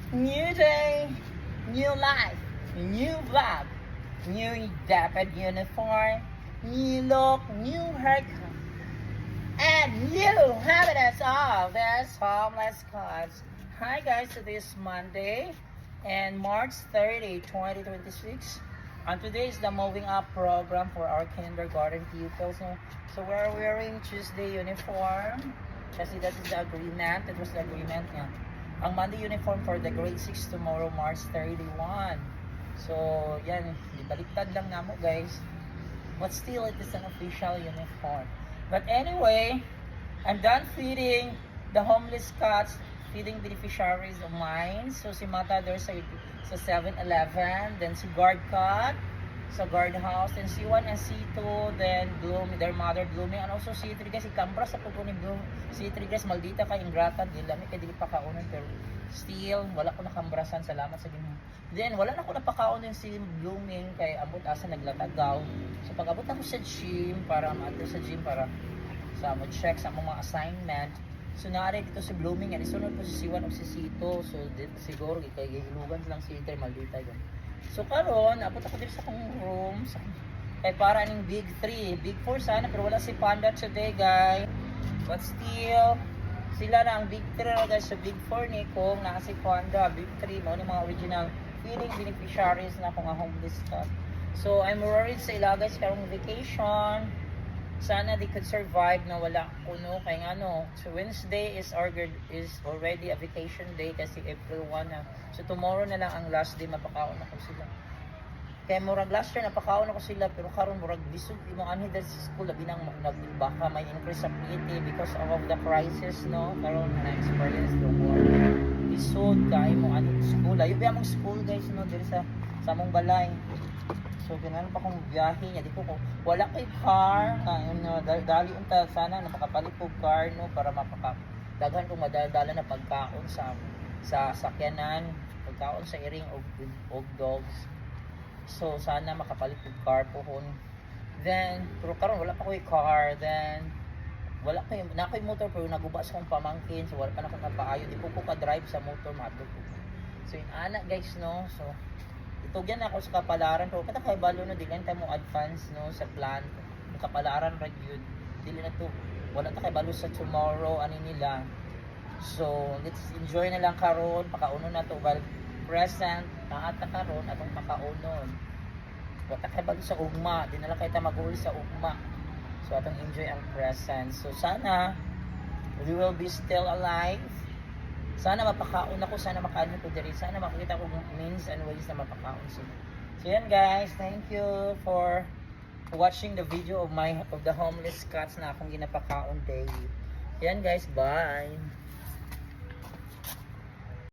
New day, new life, new vlog, new dapat uniform, new look, new haircut, and new happiness of this homeless cause. Hi guys, today is Monday and March 30, 2026. And today is the moving up program for our kindergarten pupils. So we're wearing Tuesday uniform kasi that is the agreement. That was the agreement niya. Ang Monday uniform for the grade 6 tomorrow, March 31. So, yan, baliktad lang na mo guys. But still, it is an official uniform. But anyway, I'm done feeding the homeless cats, feeding beneficiaries of mine. So, si Mata there sa 7-Eleven, then si guard cat sa guardhouse, then si 1 and C2, then Bloom, their mother blooming, and also si 3 guys, si Cambra sa pupunin Bloom, si 3 guys, maldita ka, ingrata, dilami kay dili pa kaunan, pero still, wala ko nakambrasan, salamat sa Ginoo. Then, wala na ko napakaunan si Blooming, kay abot asa naglatagaw. So, pag abot ako sa gym, para sa mag-check sa mga assignment, so naari dito si Blooming, and isunod ko si C1 o si C2, so dito siguro, kay ilugan lang si 3, maldita yun. So karon, abot ako dito sa akong room. Kay para ning Big 3. Big 4 sana, pero wala si Panda today, guys. But still, sila na ang Big 3 na guys. So Big 4 ni kung na si Panda. Big 3, mo ni mga original feeding beneficiaries na akong homeless ka. So I'm worried sa ila guys, karong vacation. Sana they could survive na wala kuno kay ano. So Wednesday is already a vacation day kasi April 1 na. So tomorrow na lang ang last day, mapakaon ako sila. Kaya murag last year napakaon ako sila, pero karon murag bisog imo anhi dahil sa school labi nang baka may increase sa PT because of the crisis no. Karon na experience the war. Bisog kay mo ani school. Ayo ba mong school guys no diri sa among balay. So, ganahan pa kong biyahe niya. Di ko wala kay car. Dali unta sana napakapalit ko car no para daghan kong madala na pagkaon sa sakyanan, pagkaon sa iring og dogs. So, sana makapalit ko car pohon. Then, pero karon wala pa ko car. Then, wala ko na ko'y motor pero naguba sa kong pamangkin. So, wala pa na akong napaayo. Di ko ka-drive sa motor, madto ko. So, yun ana guys no. So, itugyan ako sa kapalaran pero kada kay balo no dili ta mo advance no sa plan kapalaran ra gyud dili na to wala ta kay balo sa tomorrow ani nila. So let's enjoy na lang karon, pakauno na to bal present na ata karon atong pakaunon. Wala kay balo sa ugma, di na lang kay ta mag-uul sa ugma. So atong enjoy ang present. So sana we will be still alive. Sana mapakaon ako, sana makaano ko diri, sana makita ko means and ways na mapakaon sila. So yan guys, thank you for watching the video of the homeless cats na akong ginapakaon daily. Yan guys, bye!